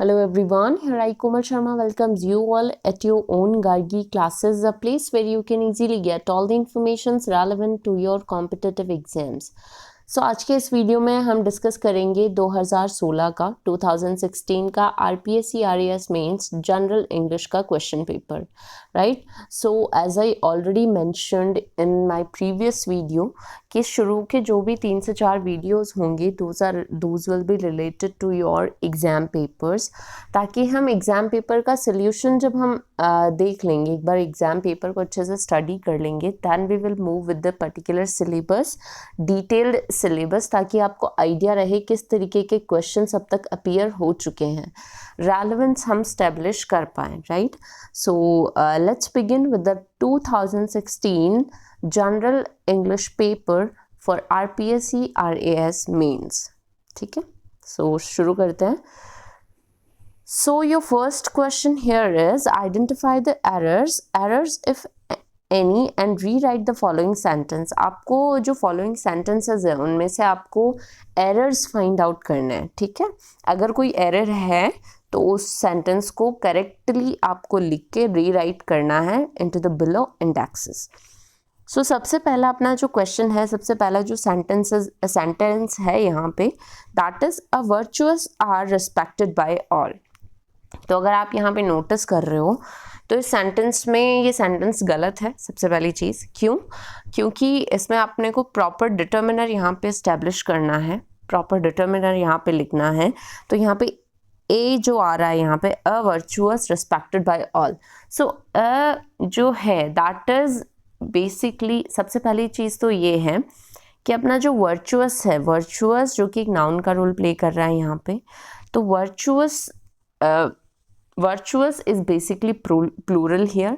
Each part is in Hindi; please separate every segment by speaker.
Speaker 1: Hello everyone, here I Komal Sharma welcomes you all at your own Gargi classes, a place where you can easily get all the informations relevant to your competitive exams. आज के इस वीडियो में हम डिस्कस करेंगे 2016 का 2016 का RPSC RAS mains general English का question paper, right. So as I already mentioned in my previous video कि शुरू के जो भी 3 से 4 वीडियोस होंगे those will be related to your exam papers, ताकि हम एग्ज़ाम पेपर का सोल्यूशन जब हम देख लेंगे, एक बार एग्ज़ाम पेपर को अच्छे से स्टडी कर लेंगे, then we will move with the particular syllabus, detailed syllabus, ताकि आपको आइडिया रहे किस तरीके के क्वेश्चन अब तक अपीयर हो चुके हैं, रेलेवेंस हम स्टैब्लिश कर पाएँ, right. So let's begin with the 2016 general English paper for RPSC RAS mains. ठीक है, सो शुरू करते हैं. So your first question here is identify the errors if any and rewrite the following sentence. आपको जो following sentences है उनमें से आपको errors find out करने हैं. ठीक है, अगर कोई error है तो उस sentence को correctly आपको लिख के rewrite करना है into the below indexes. So सबसे पहला अपना जो क्वेश्चन है, सबसे पहला जो सेंटेंस है यहाँ पे, that is a virtuous are respected by all. तो अगर आप यहाँ पे नोटिस कर रहे हो तो इस सेंटेंस में ये सेंटेंस गलत है. सबसे पहली चीज़ क्योंकि इसमें आपने को प्रॉपर डिटर्मिनर यहाँ पे इस्टेब्लिश करना है, प्रॉपर डिटर्मिनर यहाँ पे लिखना है. तो यहाँ पे ए जो आ रहा है यहाँ पे a virtuous respected by all. So a जो है दैट इज बेसिकली, सबसे पहली चीज़ तो ये है कि अपना जो वर्चुअस है, वर्चुअस जो कि एक नाउन का रोल प्ले कर रहा है यहाँ पे, तो virtuous is basically plural here.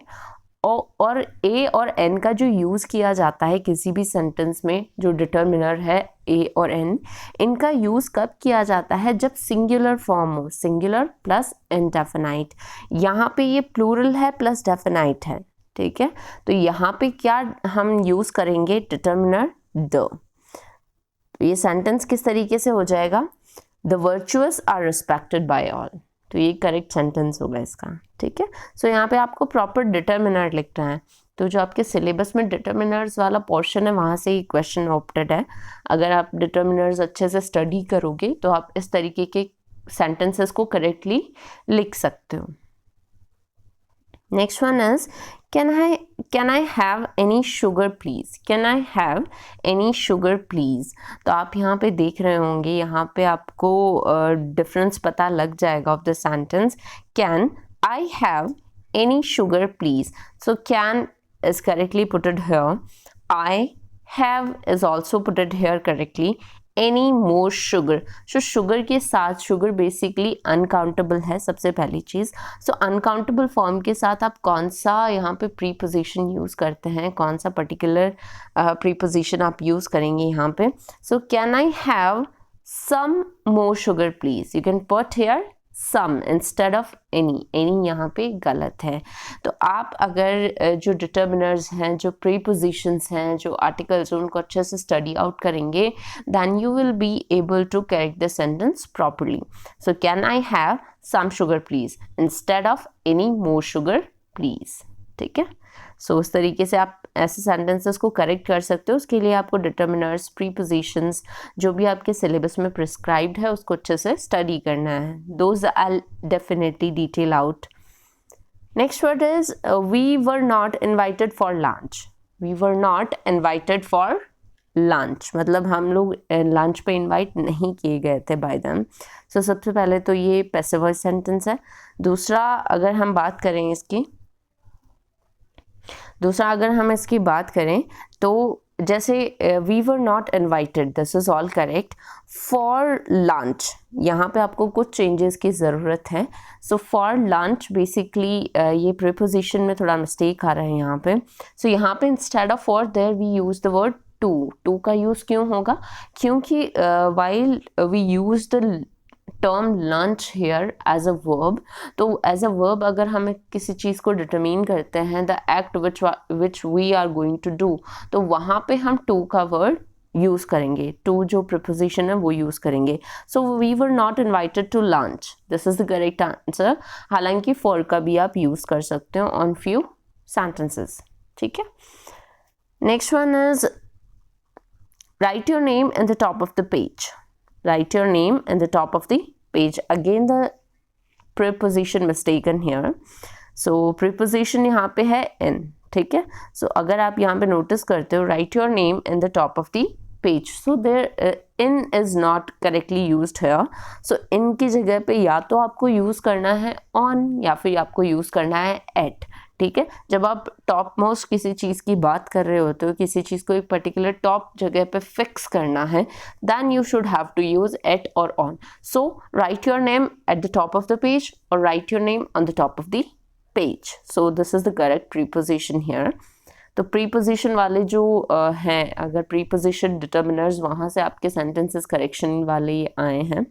Speaker 1: और ए और एन का जो यूज़ किया जाता है किसी भी सेंटेंस में, जो डिटर्मिनर है ए और एन, इनका यूज़ कब किया जाता है, जब सिंगुलर फॉर्म हो, सिंगुलर प्लस इंडेफिनाइट. यहाँ पे ये प्लूरल है प्लस डेफिनाइट है. ठीक है, तो यहाँ पे क्या हम यूज़ करेंगे, डिटर्मिनर द. तो ये सेंटेंस किस तरीके से हो जाएगा, the virtuous are respected by all. तो ये करेक्ट सेंटेंस होगा इसका. ठीक है, सो यहाँ पे आपको प्रॉपर डिटर्मिनर लिखना है. तो जो आपके सिलेबस में डिटर्मिनर्स वाला पोर्शन है वहाँ से ही क्वेश्चन ऑप्टेड है. अगर आप डिटर्मिनर्स अच्छे से स्टडी करोगे तो आप इस तरीके के सेंटेंसेस को करेक्टली लिख सकते हो. Next one is can I have any sugar please? Can I have any sugar please? तो आप यहाँ पे देख रहे होंगे, यहाँ पे आपको डिफरेंस पता लग जाएगा of the sentence. Can I have any sugar please? So can is correctly put here. I have is also put here correctly. Any more sugar? So sugar के साथ, शुगर बेसिकली अनकाउंटेबल है सबसे पहली चीज़. सो अनकाउंटेबल फॉर्म के साथ आप कौन सा यहाँ पे प्रीपोजिशन यूज़ करते हैं, कौन सा पर्टिकुलर प्रीपोजिशन आप यूज़ करेंगे यहाँ पे. So can I have some more sugar please. You can put here some instead of any. Any यहाँ पे गलत है. तो आप अगर जो डिटर्मिनर्स हैं, जो प्रीपोजिशंस हैं, जो आर्टिकल्स हैं, उनको अच्छे से स्टडी आउट करेंगे, then you will be able to correct the sentence properly. So can I have some sugar please instead of any more sugar please. ठीक है, सो उस तरीके से आप ऐसे सेंटेंसेस को करेक्ट कर सकते हो. उसके लिए आपको डिटर्मिनर्स, प्रीपोजिशंस, जो भी आपके सिलेबस में प्रिस्क्राइब्ड है उसको अच्छे से स्टडी करना है. Those I definitely detail out. Next word is we were not invited for lunch. We were not invited for lunch मतलब हम लोग लंच पे इनवाइट नहीं किए गए थे बाय देम. सो सबसे पहले तो ये पैसिव वॉइस सेंटेंस है. दूसरा अगर हम इसकी बात करें तो जैसे we were not invited, this is all correct. For lunch यहाँ पे आपको कुछ चेंजेस की ज़रूरत है. सो फॉर लंच बेसिकली ये प्रीपोजिशन में थोड़ा मिस्टेक आ रहा है यहाँ पे. सो यहाँ पे instead of for there we use the word to का यूज़ क्यों होगा, क्योंकि while we use the term lunch here as a verb, तो एज अ वर्ब अगर हमें किसी चीज़ को डिटरमिन करते हैं, the act which we are going to do, तो वहाँ पे हम टू का वर्ड यूज़ करेंगे, टू जो प्रीपोजिशन है वो यूज़ करेंगे। So we were not invited to lunch, this is the correct answer. हालांकि फॉर का भी आप यूज़ कर सकते हो ऑन फ्यू सेंटेंसेस, ठीक है। Next one is right your name in the top of the page. Right your name in the top of the page, again the preposition mistaken here. So preposition यहाँ पे है इन, ठीक है। सो अगर आप यहाँ पे नोटिस करते हो write your name in the top of the page, so there in is not correctly used here. So in की जगह पे या तो आपको यूज करना है ऑन या फिर आपको यूज करना है एट, ठीक है। जब आप टॉप मोस्ट किसी चीज़ की बात कर रहे होते हो, किसी चीज़ को एक पर्टिकुलर टॉप जगह पे फिक्स करना है, then you should have to use at और on. So write your name at the top of the page और write your name on the top of the page. So this is the correct preposition here. तो प्रीपोजिशन वाले जो हैं, अगर प्रीपोजिशन डिटर्मिनर्स वहाँ से आपके सेंटेंसेस करेक्शन वाले आए हैं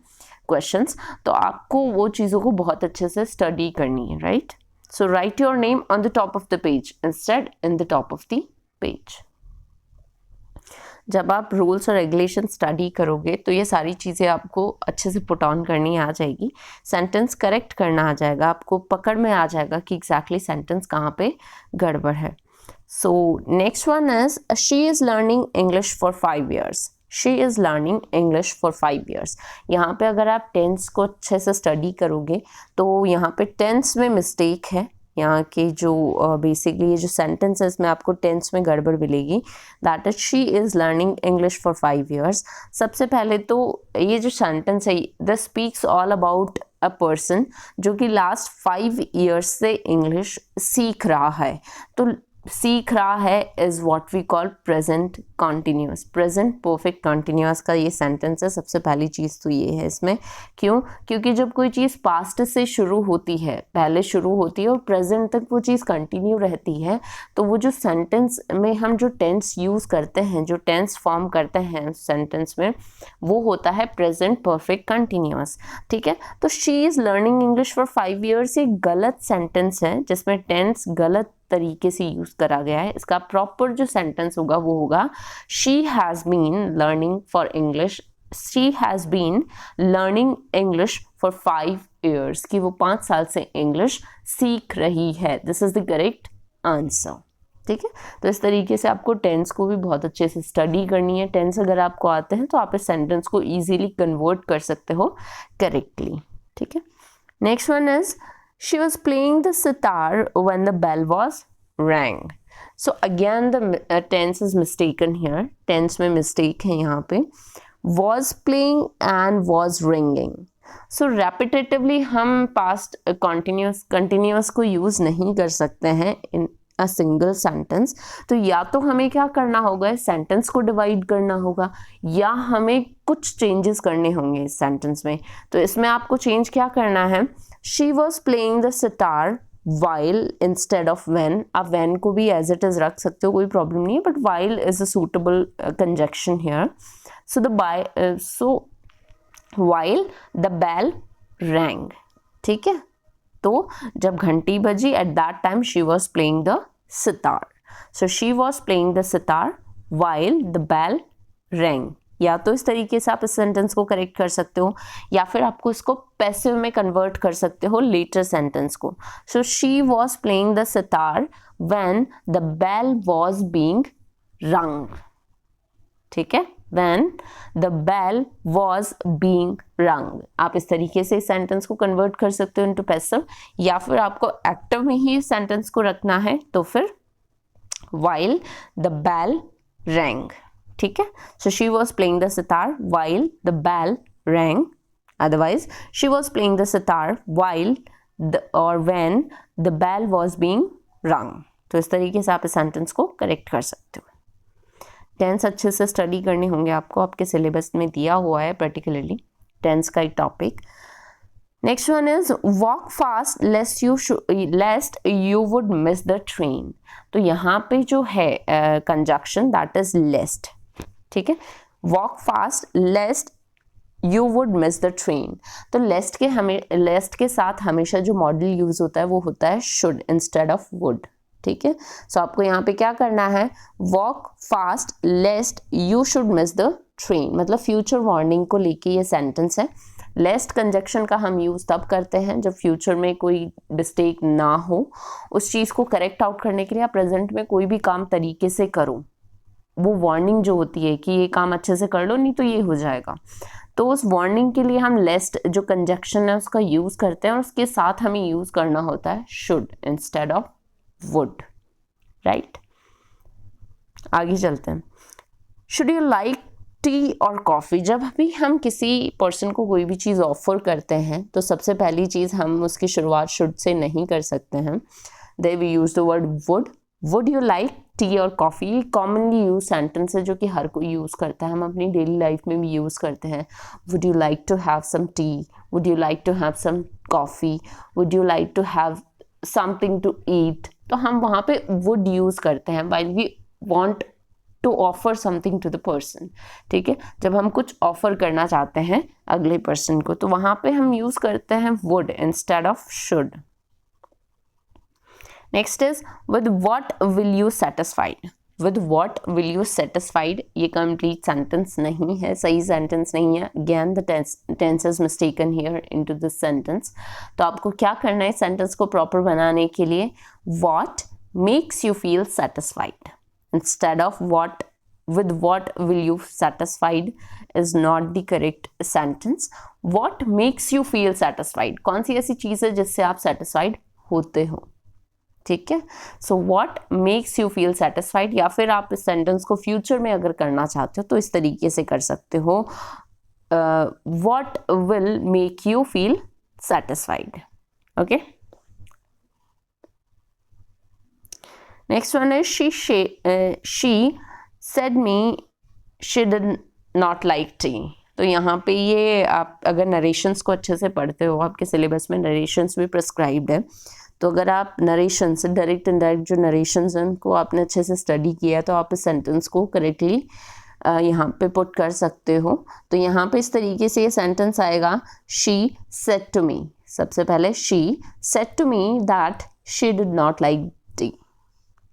Speaker 1: क्वेश्चंस, तो आपको वो चीज़ों को बहुत अच्छे से स्टडी करनी है, right. So write your name on the top of the page instead in the top of the page. जब आप रूल्स और रेगुलेशन स्टडी करोगे तो ये सारी चीज़ें आपको अच्छे से पुट ऑन करनी आ जाएगी, सेंटेंस करेक्ट करना आ जाएगा, आपको पकड़ में आ जाएगा कि एग्जैक्टली सेंटेंस कहाँ पे गड़बड़ है। So next one is she is learning English for 5 years। She is learning English for 5 years। यहाँ पे अगर आप टेंस को अच्छे से स्टडी करोगे तो यहाँ पे टेंस में मिस्टेक है, यहाँ के जो बेसिकली ये जो सेंटेंस है इसमें आपको टेंस में गड़बड़ मिलेगी। That is she is learning English for 5 years। सबसे पहले तो ये जो सेंटेंस है this speaks all about a person जो कि लास्ट 5 years से इंग्लिश सीख रहा है। तो सीख रहा है is what we call present continuous, present perfect continuous का ये सेंटेंस है। सबसे पहली चीज़ तो ये है इसमें, क्यों? क्योंकि जब कोई चीज़ पास्ट से शुरू होती है, पहले शुरू होती है और प्रेजेंट तक वो चीज़ कंटिन्यू रहती है, तो वो जो सेंटेंस में हम जो टेंस यूज़ करते हैं, जो टेंस फॉर्म करते हैं सेंटेंस में, वो होता है प्रेजेंट परफेक्ट कंटिन्यूस, ठीक है। तो she is learning English for 5 years एक गलत सेंटेंस है जिसमें टेंस गलत तरीके से यूज करा गया है। इसका प्रॉपर जो सेंटेंस होगा वो होगा she has been learning for English, she has been learning English for 5 years, कि वो 5 साल से इंग्लिश सीख रही है। This is the correct answer, ठीक है। तो इस तरीके से आपको टेंस को भी बहुत अच्छे से स्टडी करनी है। टेंस अगर आपको आते हैं तो आप इस सेंटेंस को इजीली कन्वर्ट कर सकते हो करेक्टली, ठीक है। Next one is she was playing the sitar when the bell was rang. So again the tense is mistaken here. Tense में mistake है यहाँ पे, was playing and was ringing. So repetitively हम past continuous को use नहीं कर सकते हैं in a single sentence। तो या तो हमें क्या करना होगा, इस सेंटेंस को डिवाइड करना होगा, या हमें कुछ चेंजेस करने होंगे इस सेंटेंस में। तो इसमें आपको चेंज क्या करना है, she was playing the sitar while instead of when. आप व्हेन को भी एज इट इज रख सकते हो, कोई प्रॉब्लम नहीं है, but while is a suitable conjunction here. So while the bell rang, ठीक है। तो जब घंटी बजी at that time she was playing the sitar. So she was playing the sitar while the bell rang. या तो इस तरीके से आप इस सेंटेंस को करेक्ट कर सकते हो, या फिर आपको इसको पैसिव में कन्वर्ट कर सकते हो लेटर सेंटेंस को। So she was playing the sitar when the bell was being rung, ठीक है। When the bell was being rung, आप इस तरीके से इस सेंटेंस को कन्वर्ट कर सकते हो इनटू पैसिव, या फिर आपको एक्टिव में ही सेंटेंस को रखना है तो फिर while the bell rang, ठीक है। So she was playing the sitar while the bell rang. Otherwise, she was playing the sitar while or when the bell was being rung. तो इस तरीके से आप इस सेंटेंस को करेक्ट कर सकते हो। टेंस अच्छे से स्टडी करने होंगे आपको, आपके सिलेबस में दिया हुआ है पर्टिकुलरली टेंस का एक topic. Next one is walk fast लेस्ट you would miss the train. तो यहाँ पे जो है कंजक्शन दैट इज लेस्ट, ठीक है। Walk fast लेस्ट you would miss the train. तो लेस्ट के साथ हमेशा जो मॉडल यूज होता है वो होता है शुड इंस्टेड ऑफ वुड, ठीक है। सो आपको यहाँ पे क्या करना है, walk fast लेस्ट you should miss the train, मतलब फ्यूचर वार्निंग को लेके ये सेंटेंस है। लेस्ट कंजक्शन का हम यूज़ तब करते हैं जब फ्यूचर में कोई मिस्टेक ना हो, उस चीज़ को करेक्ट आउट करने के लिए आप प्रेजेंट में कोई भी काम तरीके से करो। वो वार्निंग जो होती है कि ये काम अच्छे से कर लो नहीं तो ये हो जाएगा, तो उस वार्निंग के लिए हम लेस्ट जो कंजक्शन है उसका यूज़ करते हैं, और उसके साथ हमें यूज़ करना होता है should instead of would, right. आगे चलते हैं। शुड यू लाइक टी और कॉफ़ी? जब भी हम किसी पर्सन को कोई भी चीज़ ऑफर करते हैं तो सबसे पहली चीज़ हम उसकी शुरुआत शुड से नहीं कर सकते हैं। They we use the word would. Would you like tea और कॉफ़ी, ये कॉमनली यूज सेंटेंस है जो कि हर कोई यूज़ करता है, हम अपनी डेली लाइफ में भी यूज़ करते हैं। Would you like to have some tea, would you like to have some coffee, would you like to have something to eat, तो हम वहाँ पे वुड यूज़ करते हैं while we want to offer something to the person, ठीक है। जब हम कुछ ऑफर करना चाहते हैं अगले पर्सन को तो वहाँ पे हम यूज़ करते हैं would instead of should. Next is with what will you satisfied. With what will you satisfied ये कंप्लीट सेंटेंस नहीं है, सही सेंटेंस नहीं है। Again the tense is mistaken here into this sentence. तो आपको क्या करना है सेंटेंस को प्रॉपर बनाने के लिए, what makes you feel satisfied instead of with what will you satisfied is not the correct sentence. What makes you feel satisfied, कौन सी ऐसी चीज़ है जिससे आप satisfied होते हो, ठीक है। So what makes you feel satisfied, या फिर आप इस सेंटेंस को फ्यूचर में अगर करना चाहते हो तो इस तरीके से कर सकते हो, what will make you feel satisfied, okay. Next one is she said me she did not like tea. तो यहाँ पे ये आप अगर नरेशंस को अच्छे से पढ़ते हो, आपके सिलेबस में नरेशंस भी प्रिस्क्राइब्ड है, तो अगर आप नरेशंस डायरेक्ट इनडायरेक्ट जो नरेशंस हैं उनको आपने अच्छे से स्टडी किया है तो आप इस सेंटेंस को करेक्टली यहाँ पे पुट कर सकते हो। तो यहाँ पे इस तरीके से ये सेंटेंस आएगा, शी सेड टू मी। सबसे पहले she said to me that she did not like tea,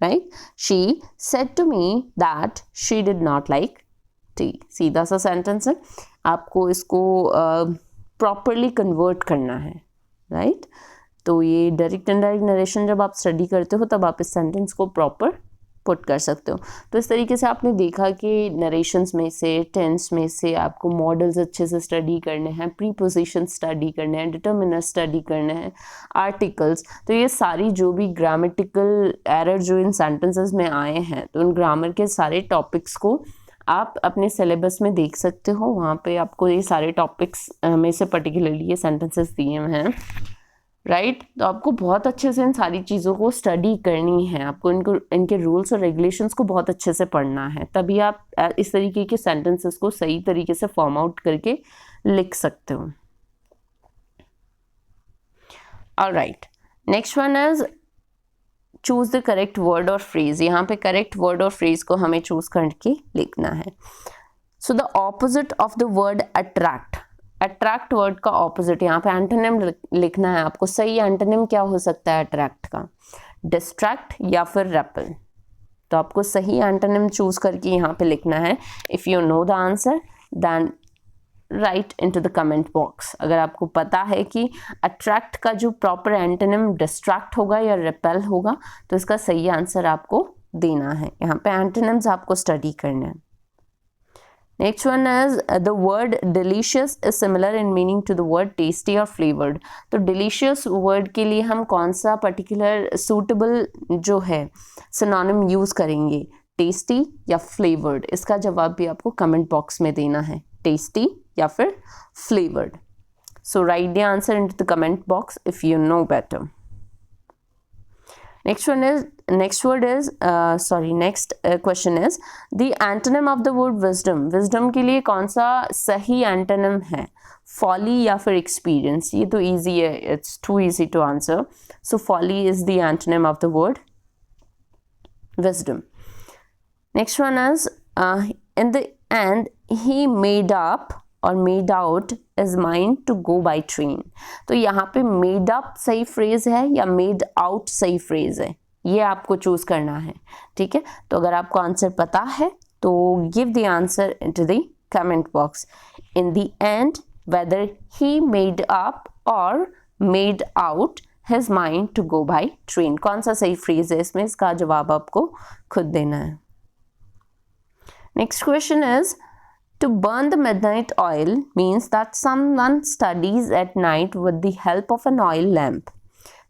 Speaker 1: right? She said to me that she did not like tea. सीधा सा सेंटेंस है, आपको इसको प्रॉपरली कन्वर्ट करना है, राइट। तो ये डायरेक्ट इनडायरेक्ट नरेशन जब आप स्टडी करते हो तब आप इस सेंटेंस को प्रॉपर पुट कर सकते हो। तो इस तरीके से आपने देखा कि नरेशंस में से, टेंस में से आपको मॉडल्स अच्छे से स्टडी करने हैं, प्रीपोजिशन स्टडी करने हैं, डिटर्मिनर स्टडी करने हैं, आर्टिकल्स। तो ये सारी जो भी ग्रामेटिकल एरर जो इन सेंटेंसेस में आए हैं तो उन ग्रामर के सारे टॉपिक्स को आप अपने सिलेबस में देख सकते हो। वहाँ पे आपको ये सारे टॉपिक्स में से पर्टिकुलरली ये सेंटेंसेस दिए हुए हैं, राइट। तो आपको बहुत अच्छे से इन सारी चीज़ों को स्टडी करनी है, आपको इनके रूल्स और रेगुलेशंस को बहुत अच्छे से पढ़ना है, तभी आप इस तरीके के सेंटेंसेस को सही तरीके से फॉर्म आउट करके लिख सकते हो। Alright, next one is choose the correct word और फ्रेज। यहाँ पे करेक्ट वर्ड और फ्रेज को हमें चूज करके लिखना है। So the opposite of the word attract, attract word का ऑपोजिट यहाँ पे एंटोनिम लिखना है आपको। सही एंटोनिम क्या हो सकता है अट्रैक्ट का, डिस्ट्रैक्ट या फिर रेपल। तो आपको सही एंटोनिम चूज करके यहाँ पे लिखना है। If you know the answer then write into the comment box. अगर आपको पता है कि अट्रैक्ट का जो प्रॉपर एंटोनिम डिस्ट्रैक्ट होगा या रिपेल होगा तो इसका सही आंसर आपको देना है। यहाँ पे एंटोनिम्स आपको स्टडी करना है। Next one is the word delicious is similar in meaning to the word tasty और फ्लेवर्ड। तो डिलीशियस वर्ड के लिए हम कौन सा पर्टिकुलर सूटेबल जो है सिनोनिम यूज करेंगे, टेस्टी या फ्लेवर्ड? इसका जवाब भी आपको कमेंट बॉक्स में देना है, टेस्टी या फिर flavoured. So right the answer into the comment box if you no better. Next question is the antonym of the word wisdom. wisdom के लिए कौन सा सही antonym है, folly या फिर experience? ये तो easy है, it's too easy to answer. So folly is the antonym of the word wisdom. Next one is in the end he made up और made out is mine to go by train. तो यहाँ पे made up सही फ्रेज है या made out सही फ्रेज है? ये आपको चूज करना है, ठीक है। तो अगर आपको आंसर पता है तो give the answer into the comment box. In the end whether he made up और made out his mind to go by train, कौन सा सही फ्रेज है इसमें, इसका जवाब आपको खुद देना है। Next question is to burn the midnight oil means that someone studies at night with the help of an oil lamp।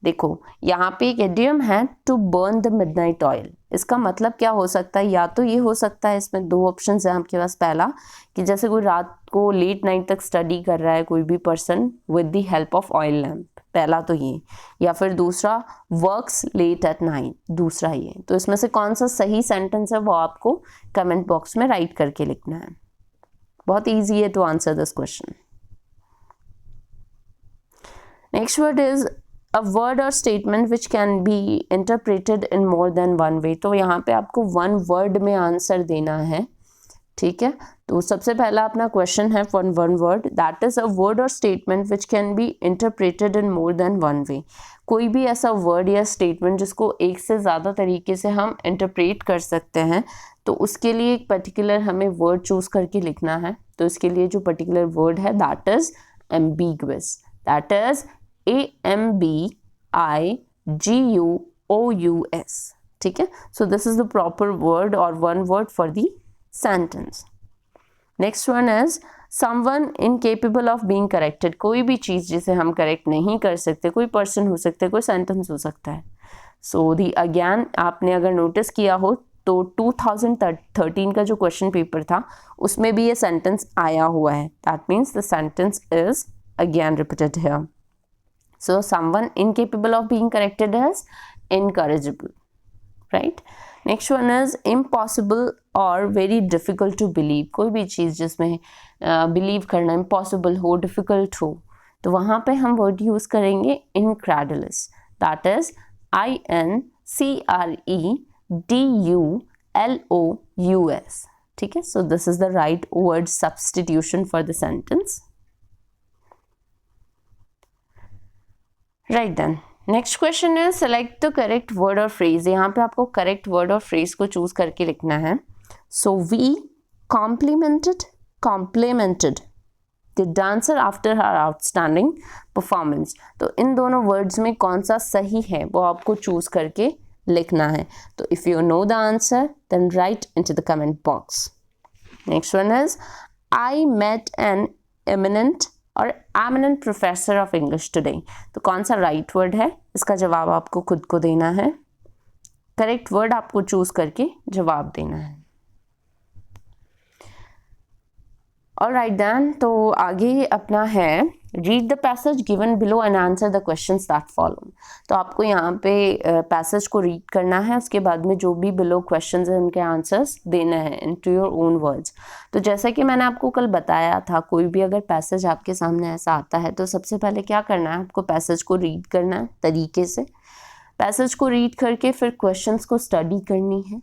Speaker 1: देखो यहाँ पे एक इडियम है to burn the midnight oil, इसका मतलब क्या हो सकता है, या तो ये हो सकता है, इसमें दो ऑप्शंस हैं आपके पास। पहला कि जैसे कोई रात को लेट नाइट तक स्टडी कर रहा है कोई भी person with the help of oil lamp, पहला तो ये, या फिर दूसरा वर्क्स लेट एट नाइट, दूसरा ये। तो इसमें से कौन सा सही सेंटेंस है वो आपको कमेंट बॉक्स में राइट करके लिखना है। बहुत ईजी है to answer this question. Next word is a word और statement which can be interpreted in more than one way. तो यहाँ पे आपको वन वर्ड में आंसर देना है, ठीक है। तो सबसे पहला अपना क्वेश्चन है for one word, that is a word और statement which can be interpreted in more than one way. कोई भी ऐसा वर्ड या स्टेटमेंट जिसको एक से ज़्यादा तरीके से हम इंटरप्रेट कर सकते हैं, तो उसके लिए एक पर्टिकुलर हमें वर्ड चूज करके लिखना है। तो इसके लिए जो पर्टिकुलर वर्ड है that is ambiguous, that is AMBIGUOUS, ठीक है। So this is the proper word और one word for the sentence. Next one is someone incapable of being corrected. कोई भी चीज़ जिसे हम करेक्ट नहीं कर सकते, कोई पर्सन हो सकता है, कोई सेंटेंस हो सकता है। सो दी अगेन आपने अगर नोटिस किया हो तो 2013 का जो क्वेश्चन पेपर था उसमें भी ये सेंटेंस आया हुआ है, that means the sentence is again repeated here. So someone incapable of being corrected is incorrigible, right. Next one is impossible और वेरी डिफिकल्ट टू बिलीव। कोई भी चीज़ जिसमें बिलीव करना इम्पॉसिबल हो, डिफिकल्ट हो, तो वहाँ पे हम वर्ड यूज़ करेंगे इनक्रेडुलस, दैट इज INCREDULOUS, ठीक है। So this is the right word substitution for the sentence. Right then next question है सेलेक्ट द करेक्ट वर्ड और फ्रेज। यहाँ पे आपको करेक्ट वर्ड और फ्रेज को चूज करके लिखना है। So we complimented the dancer after her outstanding performance. तो इन दोनों वर्ड्स में कौन सा सही है वो आपको चूज करके लिखना है। तो if you know the answer then write into the comment box. Next one is I met an eminent और eminent professor of English today. तो कौन सा राइट वर्ड है, इसका जवाब आपको खुद को देना है। करेक्ट वर्ड आपको चूज करके जवाब देना है। ऑलराइट देन, तो आगे अपना है read the passage given below and answer the questions that follow. तो आपको यहाँ पे पैसेज को रीड करना है, उसके बाद में जो भी बिलो क्वेश्चंस हैं उनके आंसर्स देना है इनटू योर ओन वर्ड्स। तो जैसा कि मैंने आपको कल बताया था, कोई भी अगर पैसेज आपके सामने ऐसा आता है तो सबसे पहले क्या करना है, आपको पैसेज को रीड करना है तरीके से। पैसेज को रीड करके फिर क्वेश्चंस को स्टडी करनी है।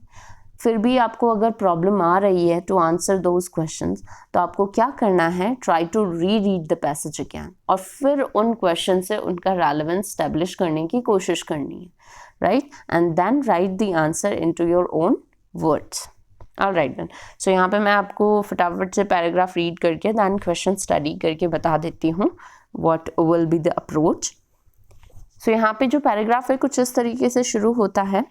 Speaker 1: फिर भी आपको अगर प्रॉब्लम आ रही है टू आंसर दोज क्वेश्चंस, तो आपको क्या करना है, try to read the passage again और फिर उन क्वेश्चन से उनका रेलेवेंस स्टैब्लिश करने की कोशिश करनी है, right. And then write the answer into your own words. Alright then, so यहाँ पे मैं आपको फटाफट से पैराग्राफ रीड करके देन क्वेश्चन स्टडी करके बता देती हूँ what will be the approach. So यहाँ पे जो पैराग्राफ है कुछ इस तरीके से शुरू होता है।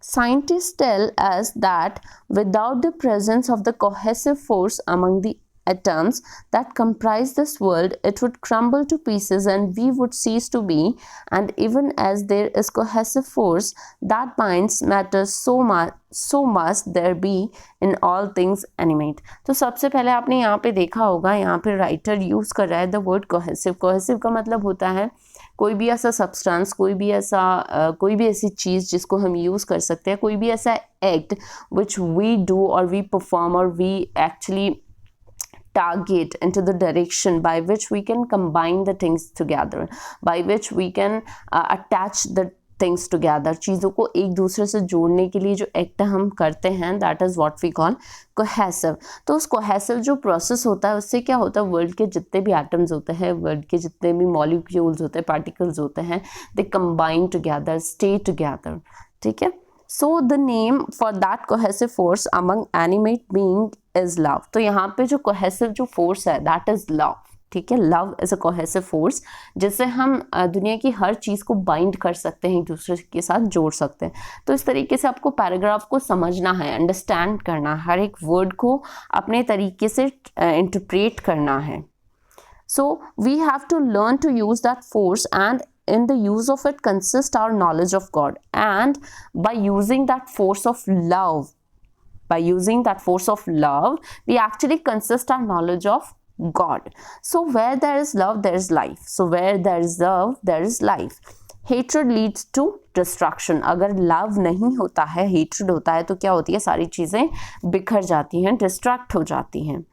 Speaker 1: Scientists tell us that without the presence of the cohesive force among the atoms that comprise this world, it would crumble to pieces and we would cease to be. And even as there is cohesive force that binds matter, so must there be in all things animate. तो सबसे पहले आपने यहाँ पे देखा होगा, यहाँ पे राइटर यूज कर रहा है द वर्ड कोहेसिव। कोहेसिव का मतलब होता है कोई भी ऐसा सब्सटेंस, कोई भी ऐसी चीज़ जिसको हम यूज़ कर सकते हैं, कोई भी ऐसा एक्ट विच वी डू और वी परफॉर्म और we actually target into the direction by which we can combine the things together, by which we can attach the things together। चीज़ों को एक दूसरे से जोड़ने के लिए जो एक्ट हम करते हैं that is what we call cohesive। तो उस cohesive जो प्रोसेस होता है उससे क्या होता है, वर्ल्ड के जितने भी एटम्स होते हैं, वर्ल्ड के जितने भी मॉलिक्यूल्स होते हैं, पार्टिकल्स होते हैं, they combine together, stay together, ठीक है। So the name for that cohesive force among animate being is love. तो यहाँ पे जो कोहेसिव जो फोर्स है दैट इज लव, ठीक है। Love is a cohesive force जिससे हम दुनिया की हर चीज़ को बाइंड कर सकते हैं, एक दूसरे के साथ जोड़ सकते हैं। तो इस तरीके से आपको पैराग्राफ को समझना है, अंडरस्टैंड करना, हर एक वर्ड को अपने तरीके से इंटरप्रेट करना है। So we have to learn to use that force, and in the use of it consists our knowledge of God. And by using that force of love, we actually consist our knowledge of God. So where there is love, there is life. So where there is love, there is life. Hatred leads to destruction. अगर love नहीं होता है, hatred होता है, तो क्या होती है, सारी चीज़ें बिखर जाती हैं, distract हो जाती हैं.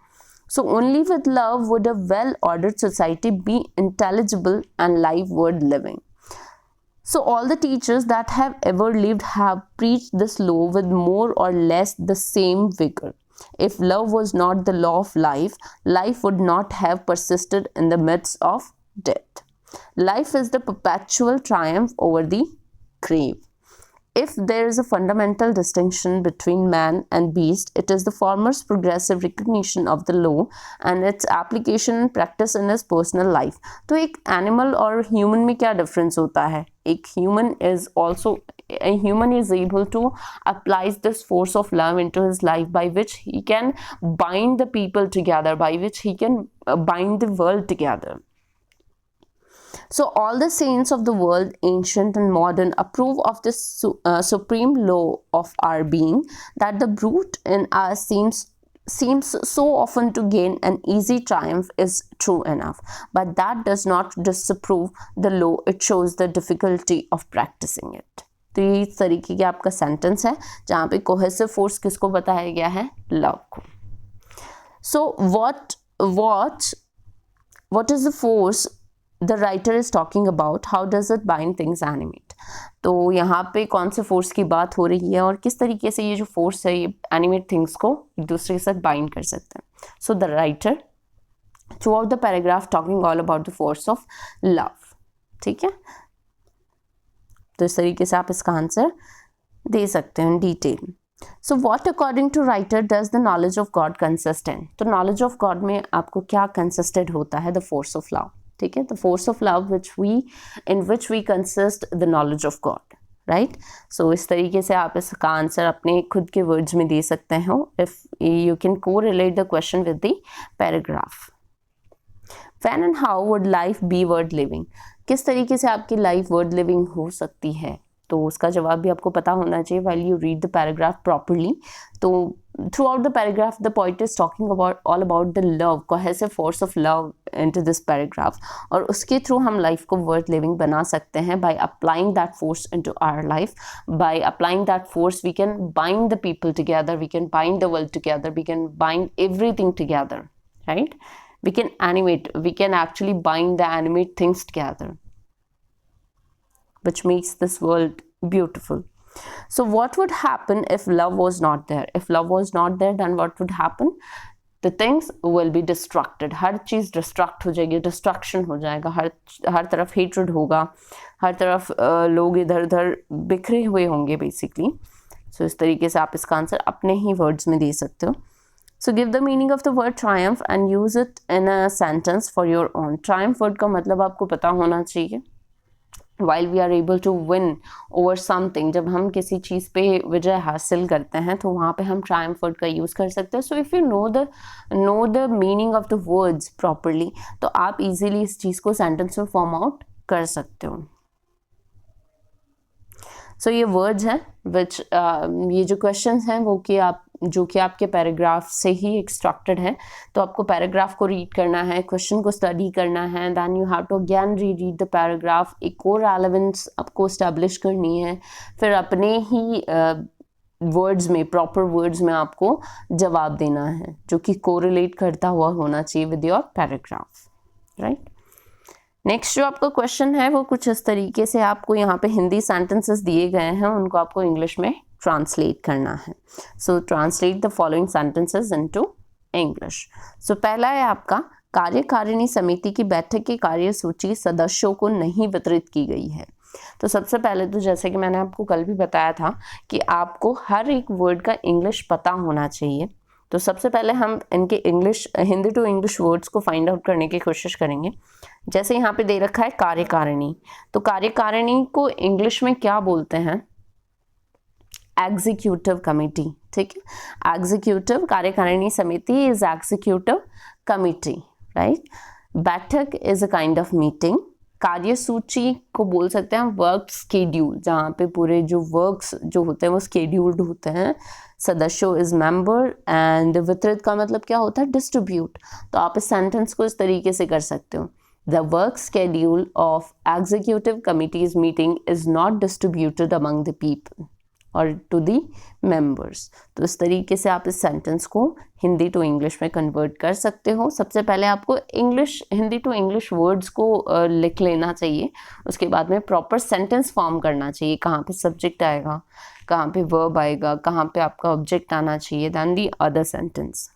Speaker 1: So only with love would a well-ordered society be intelligible and life worth living. So all the teachers that have ever lived have preached this law with more or less the same vigor. If love was not the law of life, life would not have persisted in the midst of death. Life is the perpetual triumph over the grave. If there is a fundamental distinction between man and beast, it is the former's progressive recognition of the law and its application and practice in his personal life. तो एक animal और human में क्या difference होता है? एक human is able to apply this force of love into his life, by which he can bind the people together, by which he can bind the world together. So all the saints of the world, ancient and modern, approve of this supreme law of our being, that the brute in us seems so often to gain an easy triumph is true enough. But that does not disapprove the law, it shows the difficulty of practicing it. तो ये इस तरीके की आपका सेंटेंस है जहाँ पे कोहेसिव फोर्स किसको बताया गया है? लव को. So what is the force the writer is talking about? How does it bind things animate? तो यहाँ पे कौन से फोर्स की बात हो रही है और किस तरीके से ये जो फोर्स है ये एनिमेट थिंग्स को एक दूसरे के साथ बाइंड कर सकते हैं. So the writer through out the paragraph talking all about the force of love. ठीक है, तो इस तरीके से आप इसका आंसर दे सकते हैं in detail. So what according to writer does the knowledge of God consist in? तो नॉलेज ऑफ गॉड में आपको क्या कंसिस्टेड होता है? The force of love. ठीक है, the force of love in which we consist the knowledge of God, right? So इस तरीके से आप इसका आंसर अपने खुद के वर्ड्स में दे सकते हो if you can correlate the question with the paragraph. When and how would life be worth living? किस तरीके से आपकी लाइफ वर्थ लिविंग हो सकती है? तो उसका जवाब भी आपको पता होना चाहिए while you read the paragraph properly. तो throughout the paragraph the poet is talking all about the love, cohesive force of love into this paragraph, और उसके थ्रू हम लाइफ को worth living बना सकते हैं by applying that force into our life. By applying that force we can bind the people together, we can bind the world together, we can bind everything together, right? We can animate, we can actually bind the animate things together, which makes this world beautiful. So what would happen if love was not there? If love was not there, then what would happen? The things will be destructed. हर चीज़ डिस्ट्रक्ट हो जाएगी, डिस्ट्रक्शन हो जाएगा, हर तरफ हेट्रेड होगा, हर तरफ लोग इधर उधर बिखरे हुए होंगे बेसिकली. सो इस तरीके से आप इसका आंसर अपने ही वर्ड्स में दे सकते हो. So give the meaning of the word triumph and use it in a sentence for your own. Triumph word का मतलब आपको पता होना चाहिए. While we are able to win over something, जब हम किसी चीज़ पे विजय हासिल करते हैं तो वहाँ पे हम triumph word का यूज़ कर सकते हैं. So if you know the meaning of the words properly, तो आप easily इस चीज़ को sentence में form out कर सकते हो. So ये words हैं which ये जो questions हैं वो जो कि आपके पैराग्राफ से ही एक्सट्रैक्टेड है. तो आपको पैराग्राफ को रीड करना है, क्वेश्चन को स्टडी करना है, then you have to again read the paragraph. एक और रेलेवेंस आपको इस्टेब्लिश करनी है, फिर अपने ही वर्ड्स में, प्रॉपर वर्ड्स में आपको जवाब देना है जो कि कोरिलेट करता हुआ होना चाहिए with your paragraph, right. Next जो आपका क्वेश्चन है वो कुछ इस तरीके से, आपको यहाँ पे हिंदी सेंटेंसेस दिए गए हैं, उनको आपको इंग्लिश में ट्रांसलेट करना है. So translate the following sentences into English. So पहला है आपका, कार्यकारिणी समिति की बैठक की कार्यसूची सदस्यों को नहीं वितरित की गई है. तो सबसे पहले तो जैसे कि मैंने आपको कल भी बताया था कि आपको हर एक वर्ड का इंग्लिश पता होना चाहिए। तो सबसे पहले हम इनके English, Hindi to English words को फाइंड आउट करने की कोशिश करेंगे। जैसे यहाँ पे दे रखा है कार्यकारिणी, तो कार्यकारिणी को इंग्लिश में क्या बोलते हैं? एग्जीक्यूटिव कमिटी, ठीक है। एग्जीक्यूटिव कार्यकारिणी समिति इज एग्जीक्यूटिव कमिटी, राइट। बैठक is a kind of meeting. कार्यसूची को बोल सकते हैं वर्क स्केड्यूल, जहाँ पे पूरे जो वर्क्स जो होते हैं वो स्केड्यूल्ड होते हैं। सदस्यों इज मेंबर, एंड वितरित का मतलब क्या होता है? डिस्ट्रीब्यूट। तो आप इस सेंटेंस को इस तरीके से कर सकते हो, the work schedule of executive committees meeting is not distributed among the people और टू दी मेंबर्स। तो इस तरीके से आप इस सेंटेंस को हिंदी टू इंग्लिश में कन्वर्ट कर सकते हो। सबसे पहले आपको English, Hindi to English words को लिख लेना चाहिए, उसके बाद में प्रॉपर सेंटेंस फॉर्म करना चाहिए। कहाँ पे सब्जेक्ट आएगा, कहाँ पे वर्ब आएगा, कहाँ पे आपका ऑब्जेक्ट आना चाहिए, then the other sentence.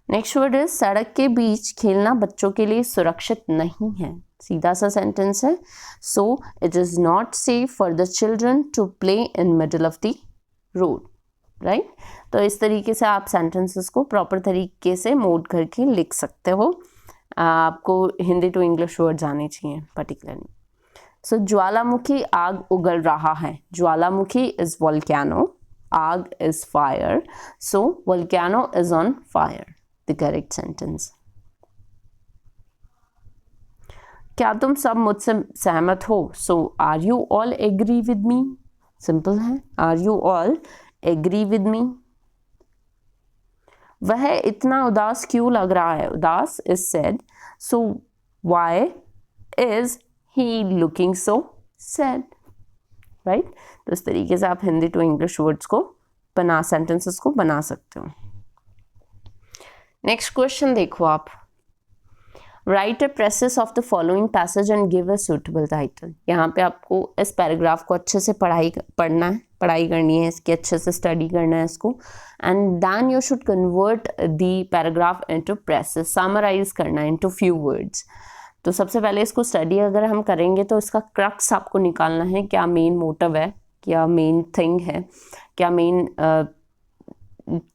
Speaker 1: Next word is सड़क के बीच खेलना बच्चों के लिए सुरक्षित नहीं है। सीधा सा सेंटेंस है, so it is not safe for the children to play in middle of the road, right. तो इस तरीके से आप सेंटेंसेस को प्रॉपर तरीके से मोड करके लिख सकते हो। आपको हिंदी टू इंग्लिश वर्ड्स आने चाहिए पर्टिकुलरली। सो ज्वालामुखी आग उगल रहा है। ज्वालामुखी इज वोल्केनो, आग is fire, so volcano is on fire, the correct sentence. क्या तुम सब मुझसे सहमत हो? So are you all agree with me? Simple है, are you all agree with me. वह इतना उदास क्यों लग रहा है? उदास is sad, so why is he looking so sad, right. तो इस तरीके से आप हिंदी टू इंग्लिश वर्ड्स को बना, सेंटेंसेस को बना सकते हो। नेक्स्ट क्वेश्चन देखो आप, right a presses of the following passage and give a suitable title. यहाँ पे आपको इस पैराग्राफ को अच्छे से पढ़ना है, पढ़ाई करनी है इसकी, अच्छे से स्टडी करना है इसको, and then you should convert the paragraph into precis, summarise करना है इनटू फ्यू वर्ड्स। तो सबसे पहले इसको स्टडी अगर हम करेंगे तो इसका क्रक्स आपको निकालना है, क्या मेन मोटिव है, क्या मेन थिंग है, क्या मेन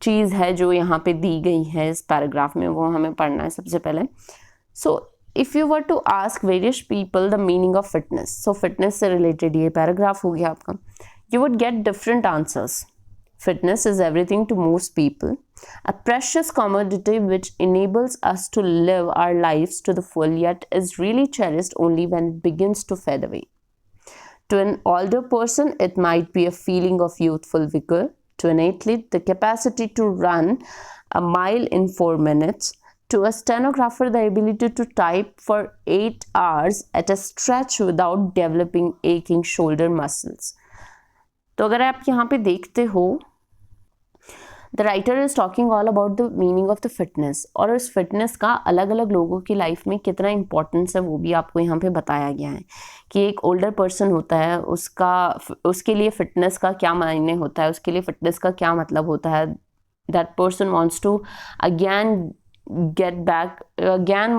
Speaker 1: चीज़ है जो यहाँ पे दी गई है इस पैराग्राफ में, वो हमें पढ़ना है सबसे पहले। So if you were to ask various people the meaning of fitness, so fitness से रिलेटेड ये पैराग्राफ हो गया आपका, you would get different answers. Fitness is everything to most people, a precious commodity which enables us to live our lives to the full, yet is really cherished only when it begins to fade away. To an older person, it might be a feeling of youthful vigor. To an athlete, the capacity to run a mile in 4 minutes. To a stenographer, the ability to type for 8 hours at a stretch without developing aching shoulder muscles. तो अगर आप यहाँ पे देखते हो, the writer is talking all about the meaning of the fitness, और उस फिटनेस का अलग अलग लोगों की लाइफ में कितना इंपॉर्टेंस है वो भी आपको यहाँ पे बताया गया है कि एक ओल्डर पर्सन होता है, उसके लिए फिटनेस का क्या मायने होता है, उसके लिए फिटनेस का क्या मतलब होता है। That person wants to again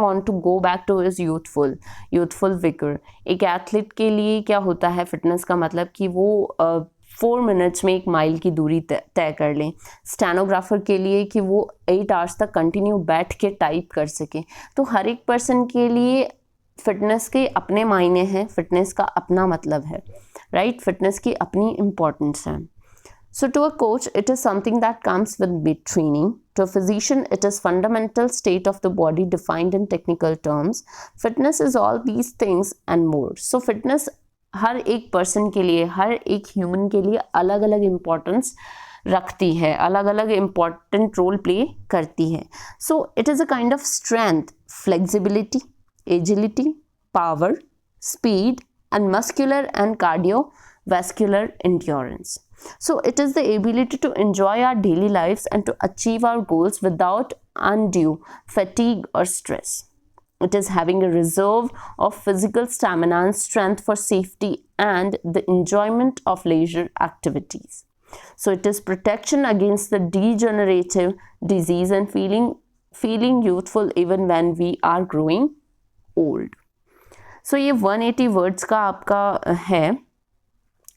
Speaker 1: want to go back to his youthful vigor। एक एथलीट के लिए क्या होता है फिटनेस का मतलब कि वो 4 मिनट्स में 1 माइल की दूरी तय कर लें। स्टेनोग्राफर के लिए कि वो 8 आवर्स तक कंटिन्यू बैठ के टाइप कर सके। तो हर एक पर्सन के लिए फिटनेस के अपने मायने हैं, फिटनेस का अपना मतलब है, राइट। फिटनेस की अपनी इम्पोर्टेंस है। So to a coach, it is something that comes with training. To a physician, it is fundamental state of the body defined in technical terms. Fitness is all these things and more. So fitness हर एक पर्सन के लिए, हर एक ह्यूमन के लिए अलग अलग इम्पोर्टेंस रखती है, अलग अलग इम्पॉर्टेंट रोल प्ले करती है। So it is a kind of strength, flexibility, agility, power, speed and muscular and cardiovascular endurance. So it is the ability to enjoy our daily lives and to achieve our goals without undue fatigue or stress. It is having a reserve of physical stamina and strength for safety and the enjoyment of leisure activities. So it is protection against the degenerative disease and feeling youthful even when we are growing old. सो ये 180 वर्ड्स का आपका है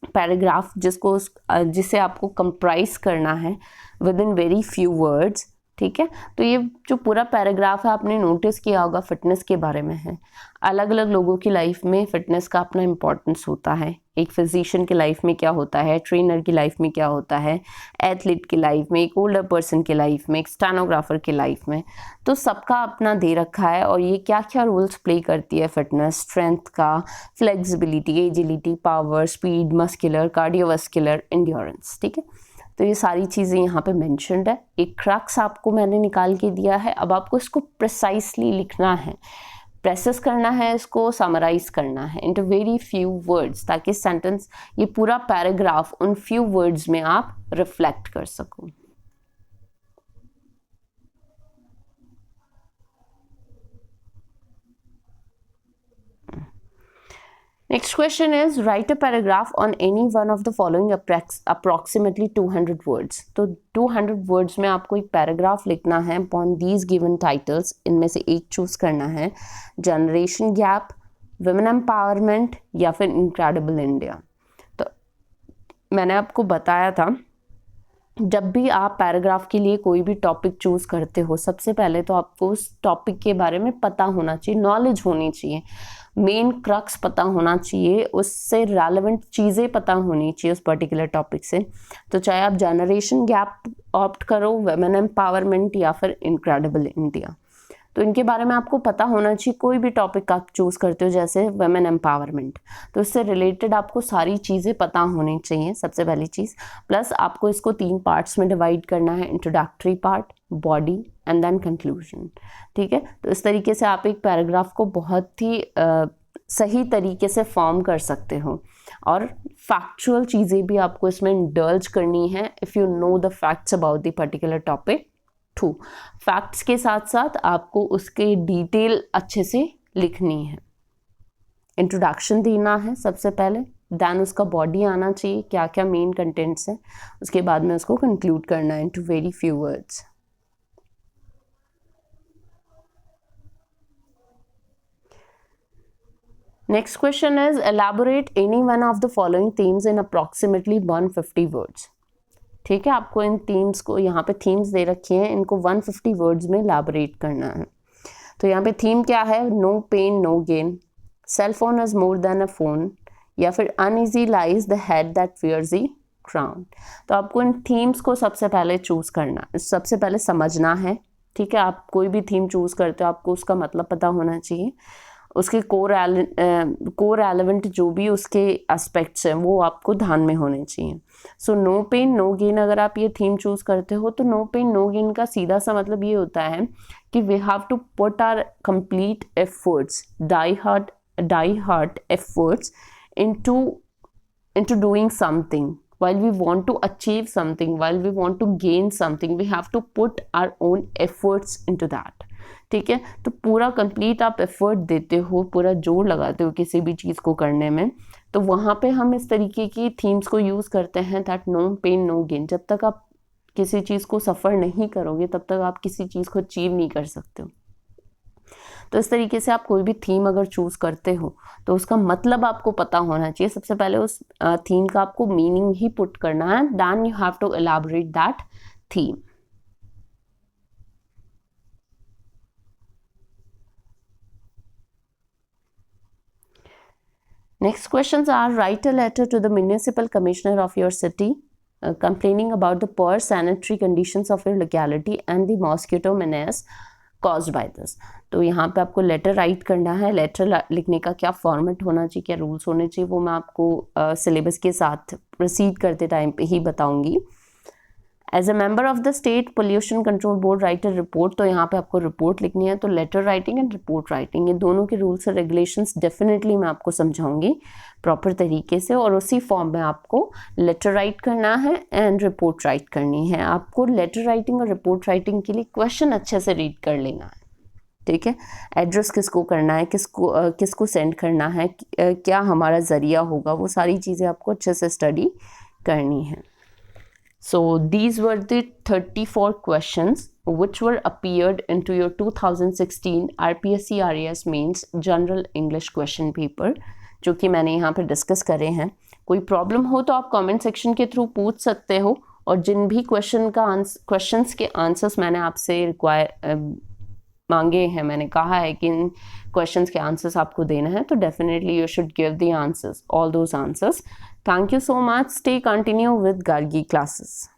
Speaker 1: पैराग्राफ, जिसे आपको कंप्राइज करना है with in very few words, ठीक है। तो ये जो पूरा पैराग्राफ है आपने नोटिस किया होगा फिटनेस के बारे में है। अलग अलग लोगों की लाइफ में फिटनेस का अपना इम्पोर्टेंस होता है। एक फिजिशियन की लाइफ में क्या होता है, ट्रेनर की लाइफ में क्या होता है, एथलीट की लाइफ में, एक ओल्डर पर्सन की लाइफ में, एक स्टेनोग्राफर की लाइफ में, तो सबका अपना दे रखा है। और ये क्या क्या रोल्स प्ले करती है फिटनेस, स्ट्रेंथ का, flexibility, agility, power, speed, muscular, cardiovascular, endurance, ठीक है। तो ये सारी चीज़ें यहाँ पे मेंशन्ड है। एक क्रक्स आपको मैंने निकाल के दिया है, अब आपको इसको प्रिसाइसली लिखना है, प्रेसेस करना है, इसको समराइज करना है इनटू वेरी फ्यू वर्ड्स, ताकि सेंटेंस, ये पूरा पैराग्राफ उन फ्यू वर्ड्स में आप रिफ्लेक्ट कर सको। Next question is write a paragraph on any one of the following approximately 200 words. तो 200 words में आपको एक पैराग्राफ लिखना है upon these given titles. इनमें से एक चूज करना है, जनरेशन गैप, वुमेन एम्पावरमेंट या फिर इनक्रेडिबल इंडिया। तो मैंने आपको बताया था जब भी आप पैराग्राफ के लिए कोई भी टॉपिक चूज करते हो, सबसे पहले तो आपको उस टॉपिक के बारे में पता होना चाहिए, नॉलेज होनी चाहिए, मेन क्रक्स पता होना चाहिए, उससे रेलेवेंट चीज़ें पता होनी चाहिए उस पर्टिकुलर टॉपिक से। तो चाहे आप जनरेशन गैप ऑप्ट करो, वुमेन एम्पावरमेंट या फिर इनक्रेडिबल इंडिया, तो इनके बारे में आपको पता होना चाहिए। कोई भी टॉपिक आप चूज़ करते हो जैसे वुमेन एम्पावरमेंट, तो इससे रिलेटेड आपको सारी चीज़ें पता होनी चाहिए, सबसे पहली चीज़। प्लस आपको इसको 3 पार्ट्स में डिवाइड करना है, introductory part, body and then conclusion, ठीक है। तो इस तरीके से आप एक पैराग्राफ को बहुत ही सही तरीके से फॉर्म कर सकते हो। और फैक्चुअल चीज़ें भी आपको इसमें इंडल्ज करनी है if you know the facts about the particular topic. To, facts के साथ साथ आपको उसके डिटेल अच्छे से लिखनी है। इंट्रोडक्शन देना है सबसे पहले, देन उसका बॉडी आना चाहिए, क्या क्या मेन कंटेंट्स है, उसके बाद में उसको कंक्लूड करना है into very few words. Next question is elaborate any one of the following themes in approximately 150 words. ठीक है, आपको इन थीम्स को, यहाँ पे थीम्स दे रखी हैं, इनको 150 वर्ड्स में एलैबोरेट करना है। तो यहाँ पे थीम क्या है, no pain no gain, cell phone is more than a phone, या फिर uneasy lies the head that fears the crown. तो आपको इन थीम्स को सबसे पहले चूज करना, सबसे पहले समझना है। ठीक है, आप कोई भी थीम चूज करते हो आपको उसका मतलब पता होना चाहिए, उसके कोर एलिमेंट जो भी उसके एस्पेक्ट्स हैं वो आपको ध्यान में होने चाहिए। So no pain no gain अगर आप ये थीम चूज करते हो तो नो पेन नो गेन का सीधा सा मतलब ये होता है कि we have to put our complete efforts, die hard efforts into doing something. While we want to achieve something, while we want to gain something, we have to put our own efforts into that. ठीक है, तो पूरा कंप्लीट आप एफर्ट देते हो, पूरा जोर लगाते हो किसी भी चीज़ को करने में, तो वहाँ पे हम इस तरीके की थीम्स को यूज़ करते हैं, that no pain no gain. जब तक आप किसी चीज़ को सफ़र नहीं करोगे तब तक आप किसी चीज़ को अचीव नहीं कर सकते हो। तो इस तरीके से आप कोई भी थीम अगर चूज़ करते हो तो उसका मतलब आपको पता होना चाहिए। सबसे पहले उस थीम का आपको मीनिंग ही पुट करना है, then you have to elaborate that theme. Next questions are write a letter to the municipal commissioner of your city complaining about the poor sanitary conditions of your locality and the mosquito menace caused by this. तो यहाँ पे आपको लेटर राइट करना है। लेटर लिखने का क्या फॉर्मेट होना चाहिए, क्या रूल्स होने चाहिए, वो मैं आपको सिलेबस के साथ प्रोसीड करते टाइम पे ही बताऊंगी। As a member of the state pollution control board write a report, तो यहाँ पे आपको रिपोर्ट लिखनी है। तो letter writing and report writing, ये दोनों के रूल्स और रेगुलेशंस डेफिनेटली मैं आपको समझाऊंगी प्रॉपर तरीके से, और उसी फॉर्म में आपको लेटर राइट करना है एंड रिपोर्ट राइट करनी है। आपको लेटर राइटिंग और रिपोर्ट राइटिंग के लिए क्वेश्चन अच्छे से रीड कर लेना है। ठीक है, एड्रेस किसको करना है, किसको सेंड करना है, क्या हमारा ज़रिया होगा, वो सारी चीज़ें आपको अच्छे से स्टडी करनी है। So these were the 34 questions which were appeared into your 2016 RPSC RAS Mains General English Question Paper, जो कि मैंने यहाँ पे डिस्कस करे हैं। कोई प्रॉब्लम हो तो आप कमेंट सेक्शन के थ्रू पूछ सकते हो, और जिन भी क्वेश्चंस के आंसर्स मैंने आपसे मांगे हैं, मैंने कहा है कि इन क्वेश्चंस के आंसर्स आपको देना है, तो definitely you should give the answers, all those answers. Thank you so much. Stay continue with Gargi classes.